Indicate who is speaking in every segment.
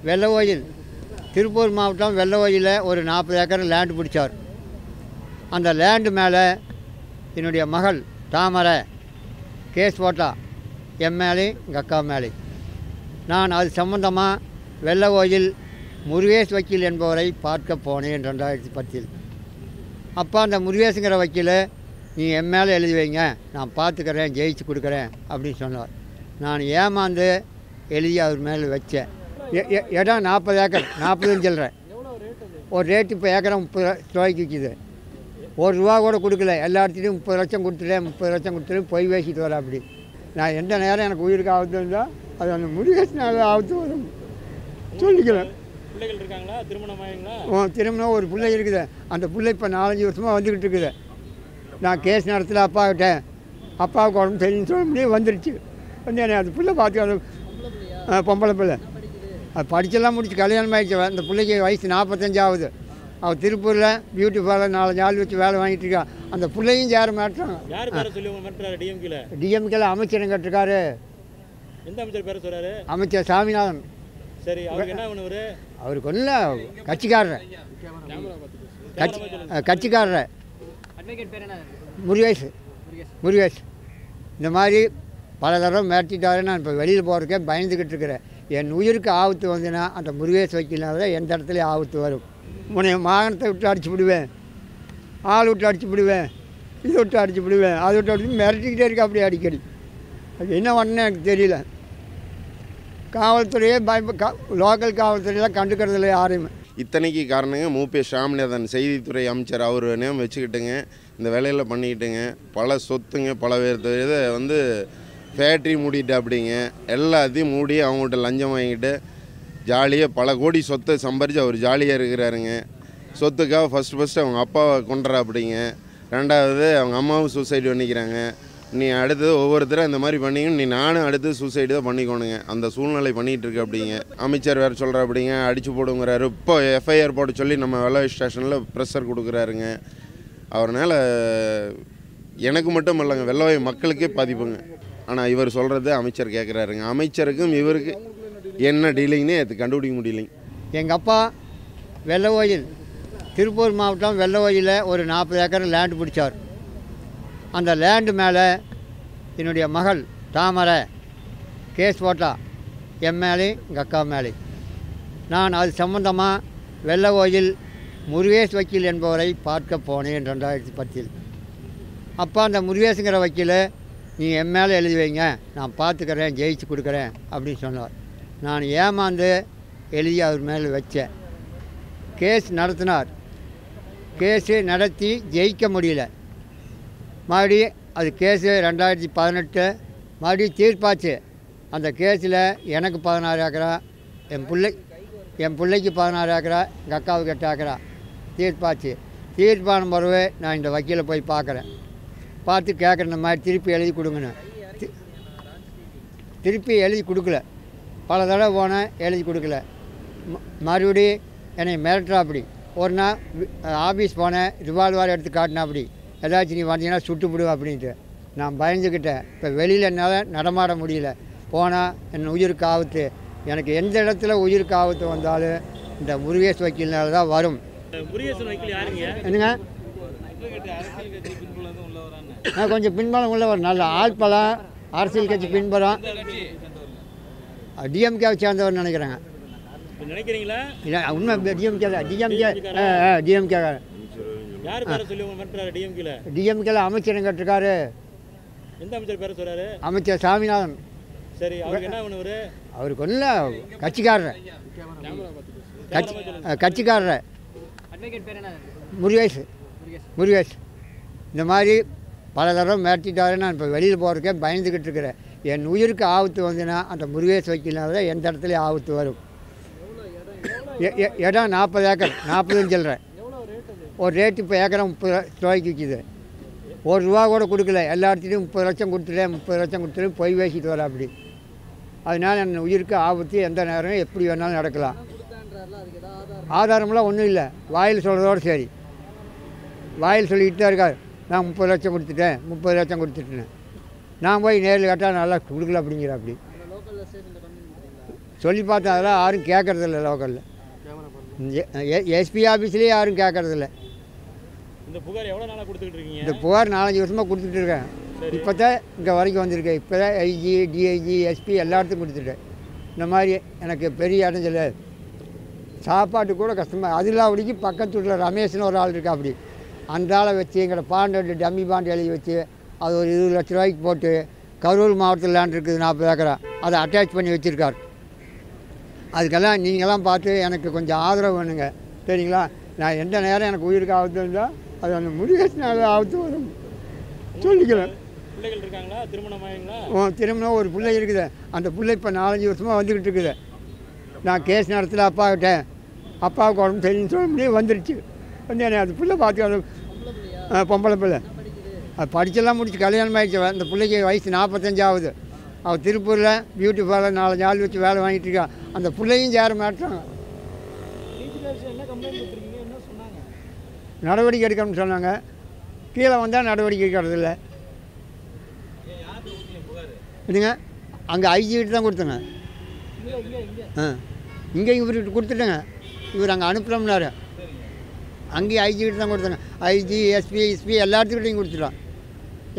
Speaker 1: வெள்ளகோயில் திருப்பூர் மாவட்டம் வெள்ளகோயிலில் ஒரு 40 acre land பிடிச்சார். அந்த லேண்டு மேலே என்னுடைய மகள் தாமரை கேஸ் போட்டா, என் மேலேயும் எங்கள் அக்கா மேலேயும். நான் அது சம்பந்தமாக வெள்ளகோயில் முருகேஷ் வக்கீல் என்பவரை பார்க்க போனேன் 2010. அப்போ அந்த முருகேஷுங்கிற வக்கீல், நீ என் மேலே எழுதி வைங்க, நான் பார்த்துக்கிறேன், ஜெயிச்சு கொடுக்குறேன் அப்படின்னு சொன்னார். நான் ஏமாந்து எழுதி அவர் மேலே வச்சேன். இடம் 40 ஏக்கர், 40 சொல்கிறேன். ஒரு ரேட்டு இப்போ ஏக்கரம் 30 ரூபாய்க்கு விற்கிது. ₹1 கூட கொடுக்கல. எல்லா இடத்துலையும் 30 லட்சம் கொடுத்துட்டேன், 30 லட்சம் கொடுத்துட்டு போய் பேசிட்டு வரேன். அப்படி நான் எந்த நேரம் எனக்கு உயிருக்கு ஆபத்து இருந்தால் அது அந்த முருகேஷனால ஆபத்து வரும் சொல்லிக்கிறேன்.
Speaker 2: பிள்ளைகள் இருக்காங்களா? திருமணம் ஆகிங்களா?
Speaker 1: திருமணம் ஒரு பிள்ளை இருக்குது. அந்த பிள்ளை இப்போ 4-5 வருஷமாக வந்துக்கிட்டு இருக்குது. நான் கேஸ் நடத்தல அப்பாக்கிட்ட. அப்பாவுக்கு உடம்பு சரின்னு சொல்ல முடியும், வந்துருச்சு. வந்து என்னை அந்த பிள்ளை பார்த்து, பொம்பளை பிள்ளை அது படிச்செல்லாம் முடிச்சு கல்யாணம் ஆகிடுச்சு. அந்த பிள்ளைக்கு வயசு 45 ஆகுது. அவள் திருப்பூரில் பியூட்டி பார்லர் 4 ஆள் வச்சு வேலை வாங்கிட்டு இருக்கா. அந்த பிள்ளையும் சேர மாட்டாங்க. டிஎம்கேல அமைச்சரும் கட்டிருக்காரு.
Speaker 2: எந்த அமைச்சர் பேர சொல்றாரு?
Speaker 1: அமைச்சர் சாமிநாதன்.
Speaker 2: சரி, அவருக்கு என்ன பண்ணுவாரு?
Speaker 1: அவருக்கு ஒன்றும் இல்லை, கட்சிக்காரர். கட்சிக்காரர் முருகேஷ். இந்த மாதிரி பல தடவை மிரட்டிட்டாரு. நான் இப்போ வெளியில் போகிறதுக்கே பயந்துக்கிட்டு இருக்கிறேன். என் உயிருக்கு ஆபத்து வந்துன்னா அந்த முருகேஷ் வக்கீல்னால எந்த இடத்துலையும் ஆபத்து வரும். உன்னை வாகனத்தை விட்டு அடிச்சு விடுவேன், ஆள் விட்டு அடிச்சு விடுவேன், இதை விட்டு அடிச்சு விடுவேன், அதை விட்டு அடிச்சு மிரட்டிக்கிட்டே இருக்கா அப்படி அடிக்கடி. அது என்ன பண்ணேன்னு எனக்கு தெரியல. காவல்துறையே லோக்கல் காவல்துறையெல்லாம் கண்டுக்கிறதில்ல யாரையுமே.
Speaker 3: இத்தனைக்கு காரணங்க மூப்பே சாமிநாதன் செய்தித்துறை அமைச்சர். அவர் நேம் வச்சுக்கிட்டுங்க இந்த வேலையில் பண்ணிக்கிட்டுங்க பல சொத்துங்க, பல பேர் இதை வந்து ஃபேக்ட்ரி மூடிட்டு அப்படிங்க எல்லாத்தையும் மூடி அவங்கள்ட்ட லஞ்சம் வாங்கிட்டு ஜாலியாக பல கோடி சொத்தை சம்பாரித்து அவர் ஜாலியாக இருக்கிறாருங்க. சொத்துக்காக ஃபஸ்ட்டு அவங்க அப்பாவை கொண்டுறா அப்படிங்க. ரெண்டாவது அவங்க அம்மாவும் சூசைடு பண்ணிக்கிறாங்க. நீ அடுத்தது ஒவ்வொருத்தரும் இந்த மாதிரி பண்ணிங்க, நீ நானும் அடுத்து சூசைடு தான் பண்ணிக்கோணுங்க. அந்த சூழ்நிலை பண்ணிகிட்டு இருக்கு அப்படிங்க. அமைச்சர் வேறு சொல்கிற அப்படிங்க, அடித்து போடுங்கிறாரு. இப்போ எஃப்ஐஆர் போட சொல்லி நம்ம வெள்ளை ஸ்டேஷனில் ப்ரெஷர் கொடுக்குறாருங்க. அவர்னால எனக்கு மட்டும் இல்லைங்க, வெள்ளை மக்களுக்கே பாதிப்புங்க. ஆனால் இவர் சொல்கிறது அமைச்சர் கேட்குறாருங்க. அமைச்சருக்கும் இவருக்கு என்ன டீலிங்னே அது கண்டுபிடிக்க முடியலைங்க.
Speaker 1: எங்கள் அப்பா வெள்ளகோயில் திருப்பூர் மாவட்டம் வெள்ளகோயிலில் ஒரு 40 ஏக்கர் லேண்டு பிடிச்சார். அந்த லேண்டு மேலே என்னுடைய மகள் தாமரை கேஸ் போட்டா, என் மேலேயும் எங்கள் அக்கா மேலேயும். நான் அது சம்பந்தமாக வெள்ளகோயில் முருகேஷ் வக்கீல் என்பவரை பார்க்க போனேன் 2010. அப்போ அந்த முருகேஷுங்கிற வக்கீல், நீ என் மேலே எழுதி வைங்க, நான் பார்த்துக்கிறேன், ஜெயிச்சு கொடுக்குறேன் அப்படின்னு சொன்னார். நான் ஏமாந்து எழுதி அவர் மேலே வச்சேன். கேஸ் நடத்தினார். கேஸு நடத்தி ஜெயிக்க முடியல. மறுபடியும் அது கேஸு 2018 மறுபடியும் தீர்ப்பாச்சு. அந்த கேஸில் எனக்கு 16 ஏக்கரா, என் பிள்ளைக்கு 16 ஏக்கரா, எங்கள் அக்காவுக்கு 8 ஏக்கரா தீர்ப்பாச்சு. தீர்ப்பான பிறகு நான் இந்த வக்கீலை போய் பார்க்குறேன். பார்த்து கேட்குற இந்த மாதிரி திருப்பி எழுதி கொடுங்கன்னு. திருப்பி எழுதி கொடுக்கல. பல தடவை போனேன், எழுதி கொடுக்கல. மறுபடியும் என்னை மிரட்டுறா. அப்படி ஒரு நாள் ஆஃபீஸ் போனேன், ரிவால்வர் எடுத்து காட்டினா. அப்படி ஏதாச்சும் நீ வந்தீங்கன்னா சுட்டுப்பிடுவேன் அப்படின்ட்டு. நான் பயந்துக்கிட்டேன். இப்போ வெளியில் என்னால் நடமாட முடியல. போனால் என் உயிருக்கு ஆபத்து. எனக்கு எந்த இடத்துல உயிருக்கு ஆபத்து வந்தாலும் இந்த முருகேஷ் வக்கீல்னால தான் வரும். என்னங்க, நான் கொஞ்சம் பின்பலம் உள்ளவர், நல்ல ஆள்பலம், அரசியல் கட்சி பின்பலம், டிஎம்கேவை சேர்ந்தவர் நினைக்கிறேங்க. இல்லை, உண்மை டிஎம்கேல அமைச்சரும் கட்டிருக்காரு. அமைச்சர் சாமிநாதன். அவருக்கு ஒன்றும் இல்லை, கட்சிக்காரர் முருகேஷ். இந்த மாதிரி பல தடவை மிரட்டிட்டாரு. நான் இப்போ வெளியில் போகிறதுக்கே பயந்துக்கிட்டு இருக்கிறேன். என் உயிருக்கு ஆபத்து வந்துன்னா அந்த முருகேஷ் வக்கீல்னால தான் எந்த இடத்துலையும் ஆபத்து வரும். இடம் 40 ஏக்கர், 40 சொல்கிறேன். ஒரு ரேட்டு இப்போ ஏக்கரம் 30 ரூபாய்க்கு விற்கிது. ₹1 கூட கொடுக்கல. எல்லா இடத்துலையும் 30 லட்சம் கொடுத்துட்டேன், 30 லட்சம் கொடுத்துட்டு போய் பேசிட்டு வரேன். அப்படி அதனால் என் உயிருக்கு ஆபத்து எந்த நேரம் எப்படி வேணாலும் நடக்கலாம். ஆதாரமெல்லாம் ஒன்றும் இல்லை, வாயில் சொல்கிறதோடு சரி. வாயில் சொல்லிக்கிட்டு தான் இருக்கார், நான் 30 லட்சம் கொடுத்துட்டேன், 30 லட்சம் கொடுத்துட்டேன். நான் போய் நேரில் கேட்டால் நல்லா கொடுக்கல அப்படிங்கிற. அப்படி சொல்லி பார்த்தா அதெல்லாம் யாரும் கேட்குறதில்ல லோக்கலில். எஸ்பி ஆஃபீஸ்லேயே யாரும் கேட்குறதில்ல.
Speaker 2: இந்த புகார் எவ்வளோ நாளாக கொடுத்துக்கிட்டு இருக்கீங்க?
Speaker 1: இந்த புகார் 4-5 வருஷமாக கொடுத்துட்டு இருக்கேன். இப்போ தான் இங்கே வரைக்கும் வந்திருக்கேன். இப்போ தான் ஐஜி, டிஐஜி, எஸ்பி எல்லாத்துக்கும் கொடுத்துட்டேன். இந்த மாதிரி எனக்கு பெரிய இடைஞ்சல், சாப்பாட்டு கூட கஷ்டமாக. அதில் அப்படிக்கு பக்கத்து வீட்டில் ரமேஷ்னு ஒரு ஆள் இருக்கா, அப்படி அந்த ஆளை வச்சு எங்களோட பாண்டு டம்மி பாண்டு எழுதி வச்சு அது ஒரு 20 லட்ச ரூபாய்க்கு போட்டு கரூர் மாவட்டத்தில் லேண்ட் இருக்குது 40 ஏக்கரா, அதை அட்டாச் பண்ணி வச்சுருக்கார். அதுக்கெல்லாம் நீங்களாம் பார்த்து எனக்கு கொஞ்சம் ஆதரவு வேணுங்க, சரிங்களா? நான் எந்த நேரம் எனக்கு உயிருக்கு ஆபத்து இருந்தால் அது அந்த முருகேசனால ஆபத்து வரும் சொல்லிக்கிறேன்.
Speaker 2: பிள்ளைகள் இருக்காங்களா? திருமணம் ஆகிங்களா?
Speaker 1: திருமணம் ஒரு பிள்ளை இருக்குது. அந்த பிள்ளை இப்போ 4-5 வருஷமாக வந்துக்கிட்டு இருக்குது. நான் கேஸ் நடத்துல அப்பாக்கிட்ட, அப்பாவுக்கு உடம்பு சரின்னு சொல்ல முடியும் வந்துருச்சு. வந்து என்னை அந்த பிள்ளை பார்த்து, அது பொம்பளை பிள்ளை, அது படிச்செல்லாம் முடிச்சு கல்யாணம் ஆகிடுச்சு. அந்த பிள்ளைக்கு வயசு 45 ஆகுது. அவள் திருப்பூரில் பியூட்டி பார்லர் 4 ஆள் வச்சு வேலை வாங்கிட்டு இருக்கா. அந்த பிள்ளையும் சேர மாட்டாங்க. நடவடிக்கை எடுக்கணும்னு சொன்னாங்க. கீழே வந்தால் நடவடிக்கை எடுக்கிறதில்ல. இதுங்க அங்கே ஐஜிக்கிட்ட தான் கொடுத்தேங்க. இங்கேயும் இவர்கிட்ட கொடுத்துட்டேங்க. இவர் அங்கே அனுப்புகிறோம்னாரு. அங்கேயும் ஐஜிக்கிட்ட தான் கொடுத்தேங்க. ஐஜி, எஸ்பி எல்லாத்துக்கிட்டையும் கொடுத்துட்டான்.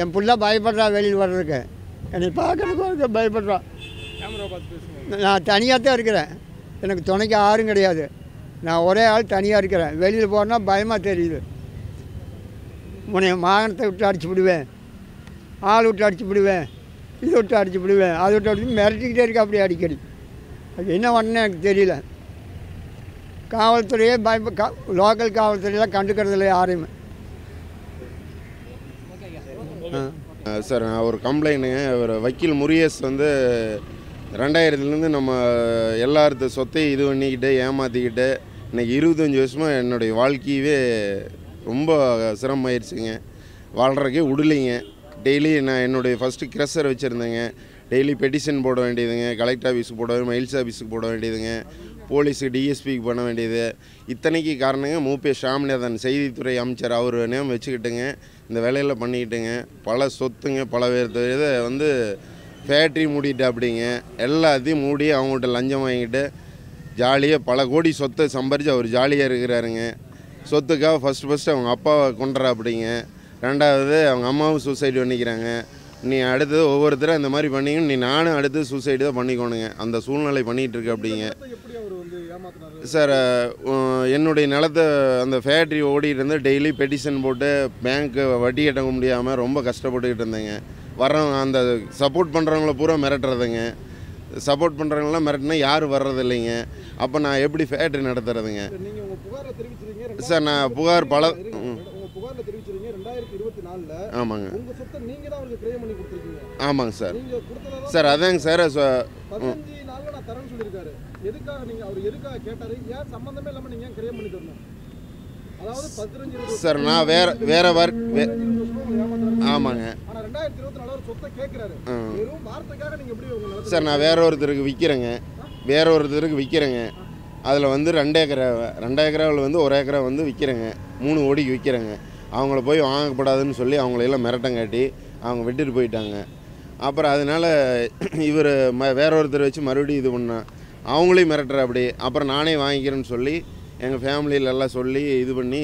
Speaker 1: என் பிள்ளை பயப்படுறா வெளியில் வர்றதுக்கு, என்னை பார்க்கறதுக்கு பயப்படுறா. நான் தனியாக தான் இருக்கிறேன். எனக்கு துணைக்கு யாரும் கிடையாது. நான் ஒரே ஆள் தனியாக இருக்கிறேன். வெளியில் போகிறேன்னா பயமாக தெரியுது. உன்னை வாகனத்தை விட்டு அடிச்சு விடுவேன், ஆள் விட்டு அடிச்சு விடுவேன், இதை விட்டு அடிச்சு விடுவேன், அதை விட்டு அடிச்சு மிரட்டிக்கிட்டே இருக்கா அப்படி அடிக்கடி. அது என்ன பண்ணேன்னு எனக்கு தெரியல. காவல்துறையே லோக்கல் காவல்துறையெல்லாம் கண்டுக்கிறதில்ல யாரையுமே.
Speaker 3: சார் ஒரு கம்ப்ளைண்ட்டுங்க. ஒரு வக்கீல் முருகேஷ் வந்து 2000லேருந்து நம்ம எல்லாருத்த சொத்தையும் இது பண்ணிக்கிட்டு ஏமாற்றிக்கிட்டு இன்றைக்கி 25 வருஷமாக என்னுடைய வாழ்க்கையவே ரொம்ப சிரமமாயிருச்சுங்க. வாழ்கிறக்கே விடலிங்க. டெய்லி நான் என்னுடைய ஃபஸ்ட்டு க்ரெஷர் வச்சுருந்தேங்க. டெய்லி பெட்டிஷன் போட வேண்டியதுங்க, கலெக்டர் ஆஃபீஸுக்கு போட வேண்டியது, மைல்ஸ் ஆஃபீஸுக்கு போட வேண்டியதுங்க, போலீஸுக்கு டிஎஸ்பிக்கு பண்ண வேண்டியது. இத்தனைக்கு காரணங்க மூப்பே ஷாமிநாதன் செய்தித்துறை அமைச்சர் அவர் நேம் வச்சுக்கிட்டுங்க இந்த வேலையில் பண்ணிக்கிட்டுங்க. பல சொத்துங்க, பல பேர் இதை வந்து ஃபேக்ட்ரி மூடிட்டு அப்படிங்க எல்லாத்தையும் மூடி அவங்கள்ட்ட லஞ்சம் வாங்கிட்டு ஜாலியாக பல கோடி சொத்தை சம்பாரித்து அவர் ஜாலியாக இருக்கிறாருங்க. சொத்துக்காக ஃபஸ்ட்டு அவங்க அப்பாவை கொண்டுறா அப்படிங்க. ரெண்டாவது அவங்க அம்மாவும் சூசைடு பண்ணிக்கிறாங்க. நீ அடுத்தது ஒவ்வொருத்தரும் இந்த மாதிரி பண்ணிங்க, நீ நானும் அடுத்து சூசைடு தான் பண்ணிக்கோணுங்க. அந்த சூழ்நிலை பண்ணிகிட்டு இருக்கு அப்படிங்க. சார் என்னுடைய நிலத்தை அந்த ஃபேக்ட்ரி ஓடிட்டு இருந்து டெய்லி பெட்டிஷன் போட்டு பேங்க்கு வட்டி கட்ட முடியாமல் ரொம்ப கஷ்டப்பட்டுக்கிட்டு இருந்தேங்க. வர்றவங்க அந்த சப்போர்ட் பண்ணுறவங்கள பூரா மிரட்டுறதுங்க. சப்போர்ட் பண்ணுறவங்களாம் மிரட்டினா யாரும் வர்றது இல்லைங்க. அப்போ நான் எப்படி ஃபேக்ட்ரி நடத்துறதுங்க? சார் நான் புகார் பல ஆமாங்க. ஆமாங்க சார். சார் அதாங்க சார் சார் நான் வேற ஒர்க் ஆமாங்க சார். நான் வேற ஒருத்தருக்கு விற்கிறேங்க. அதில் வந்து 2 ஏக்கராவில் வந்து 1 ஏக்கரா வந்து விற்கிறேங்க. 3 கோடிக்கு விற்கிறேங்க. அவங்கள போய் வாங்கப்படாதுன்னு சொல்லி அவங்களையெல்லாம் மிரட்டங்காட்டி அவங்க விட்டுட்டு போயிட்டாங்க. அப்புறம் அதனால் இவர் வேற ஒருத்தர் வச்சு மறுபடியும் இது பண்ணேன். அவங்களையும் மிரட்டுற அப்படி. அப்புறம் நானே வாங்கிக்கிறேன்னு சொல்லி எங்கள் ஃபேமிலியிலெல்லாம் சொல்லி இது பண்ணி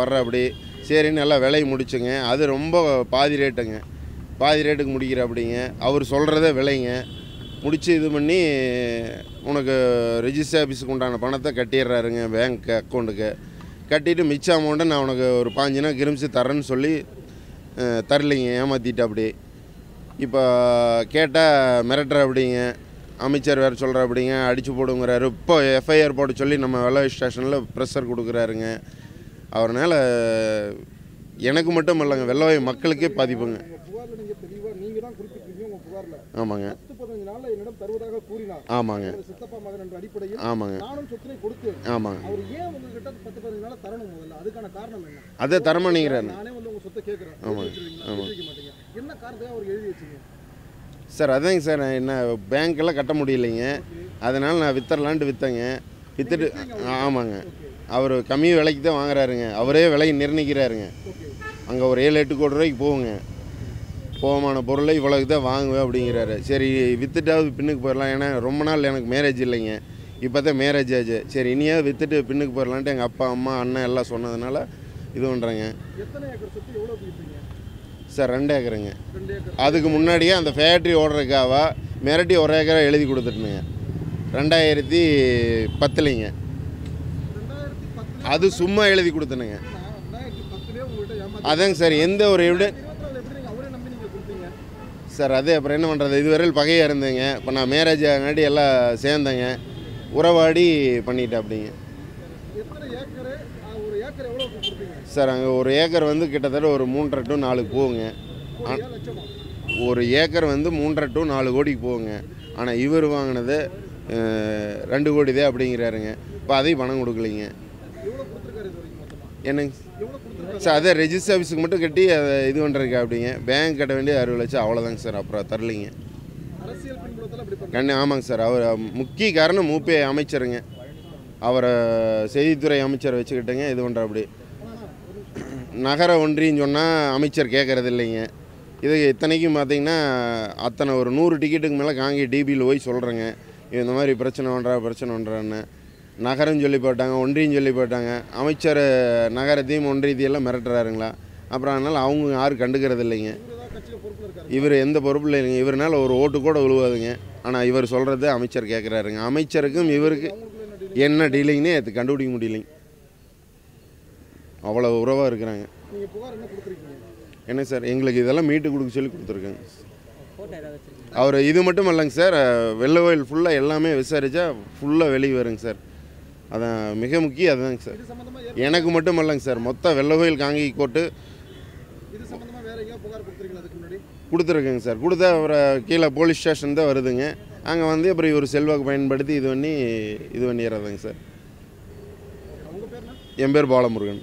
Speaker 3: வர்ற அப்படி சரின்னு எல்லாம் விலையை முடிச்சுங்க. அது ரொம்ப பாதி ரேட்டுக்கு முடிக்கிற அப்படிங்க. அவர் சொல்கிறதே விலைங்க முடித்து இது பண்ணி உனக்கு ரிஜிஸ்டர் ஆஃபீஸுக்கு உண்டான பணத்தை கட்டிடுறாருங்க பேங்க் அக்கௌண்ட்டுக்கு. கட்டிட்டு மிச்ச அமௌண்ட்டை நான் உனக்கு ஒரு 5 நாள் கிரிமிச்சு தரேன்னு சொல்லி தரலைங்க, ஏமாற்றிட்டு அப்படி. இப்போ கேட்டால் மிரட்டுற அப்படிங்க. அமைச்சர் வேறு சொல்கிற அப்படிங்க, அடித்து போடுங்கிறாரு. இப்போ எஃப்ஐஆர் போட சொல்லி நம்ம வெள்ளை ஸ்டேஷனில் ப்ரெஷர் கொடுக்குறாருங்க. அவர்னால எனக்கு மட்டும் இல்லைங்க, வெள்ளவாய் மக்களுக்கே பாதிப்புங்க. ஆமாங்க ஆமாங்க ஆமாங்க ஆமாங்க. அதே தரமானிங்கிறாரு. ஆமாங்க ஆமாங்க சார். அதாங்க சார், என்ன பேங்க்கெல்லாம் கட்ட முடியலைங்க. அதனால் நான் விற்றேங்க. விற்றுட்டு ஆமாங்க. அவர் கம்மி விலைக்கு தான் வாங்குறாருங்க. அவரே விலையை நிர்ணயிக்கிறாருங்க. அங்கே ஒரு 7-8 கோடி ரூபாய்க்கு போகுங்க. போகமான பொருளை இவ்வளோக்கு தான் வாங்குவேன் அப்படிங்கிறாரு. சரி விற்றுட்டாவது பின்னுக்கு போயிடலாம், ஏன்னா ரொம்ப நாள் எனக்கு மேரேஜ் இல்லைங்க, இப்போ தான் மேரேஜ் ஆச்சு. சரி இனியாவது விற்றுட்டு பின்னுக்கு போயிடலான்ட்டு எங்கள் அப்பா அம்மா அண்ணன் எல்லாம் சொன்னதுனால இது பண்ணுறேங்க. சார் 2 ஏக்கருங்க. அதுக்கு முன்னாடியே அந்த ஃபேக்ட்ரி ஓடுறதுக்காக மிரட்டி 1 ஏக்கரை எழுதி கொடுத்துட்டுனுங்க 2010லிங்க. அது சும்மா எழுதி கொடுத்தனுங்க. அதாங்க சார் எந்த ஒரு சார் அது அப்புறம் என்ன பண்ணுறது, இதுவரையில் பகையாக இருந்தேங்க. இப்போ நான் மேரேஜ் ஆகாட்டி எல்லாம் சேர்ந்தேங்க, உறவாடி பண்ணிட்டேன் அப்படிங்க. சார் அங்கே 1 ஏக்கர் வந்து கிட்டத்தட்ட ஒரு 3.5 to 4 போகுங்க. ஒரு ஏக்கர் வந்து 3.5 to 4 கோடிக்கு போகுங்க. ஆனால் இவர் வாங்கினது 2 கோடி தான் அப்படிங்கிறாருங்க. இப்போ அதையும் பணம் கொடுக்கலைங்க. என்னங்க சார், அதே ரெஜிஸ்டர் ஆஃபீஸுக்கு மட்டும் கட்டி அதை இது பண்ணுறதுக்கு அப்படிங்க. பேங்க் கட்ட வேண்டிய 60 லட்சம் அவ்வளோதாங்க சார். அப்புறம் தரலைங்க. ஆமாங்க சார். அவர் முக்கிய காரணம் மூப்பே அமைச்சருங்க. அவரை செய்தித்துறை அமைச்சர் வச்சுக்கிட்டேங்க இது பண்ணுற அப்படி. நகர ஒன்றின்னு சொன்னால் அமைச்சர் கேட்குறது இல்லைங்க. இது இத்தனைக்கும் பார்த்திங்கன்னா அத்தனை ஒரு 100 டிக்கெட்டுக்கு மேலே காங்கி டிபியில் போய் சொல்கிறேங்க, இந்த மாதிரி பிரச்சனை பண்ணுறான்னு. நகரம் சொல்லி போட்டாங்க, ஒன்றியம் சொல்லி போட்டாங்க. அமைச்சர் நகரத்தையும் ஒன்றியத்தையெல்லாம் மிரட்டுறாருங்களா. அப்புறம் அதனால் அவங்க யாரும் கண்டுக்கிறது இல்லைங்க. இவர் எந்த பொறுப்பில் இல்லைங்க. இவர்னால ஒரு ஓட்டு கூட விழுவாதுங்க. ஆனால் இவர் சொல்கிறது அமைச்சர் கேட்குறாருங்க. அமைச்சருக்கும் இவருக்கு என்ன டீலிங்னே அது கண்டுபிடிக்க முடியலைங்க. அவ்வளோ உறவாக இருக்கிறாங்க. என்ன சார், எங்களுக்கு இதெல்லாம் மீட்டு கொடுக்க சொல்லி கொடுத்துருக்காங்க. அவர் இது மட்டும் இல்லைங்க சார், வெள்ள கோயில் ஃபுல்லாக எல்லாமே விசாரித்தா ஃபுல்லாக வெளியே வருங்க சார். அதான் மிக முக்கியம் அதுதாங்க சார். எனக்கு மட்டும் இல்லைங்க சார், மொத்த வெள்ள கோயில் காங்கி கோட்டு கொடுத்துருக்கேங்க சார். கொடுத்தா அவரை கீழே போலீஸ் ஸ்டேஷன் தான் வருதுங்க. அங்கே வந்து அப்புறம் இவர் செல்வாக்கு பயன்படுத்தி இது பண்ணிடுறதுங்க சார். என் பேர் பாலமுருகன்.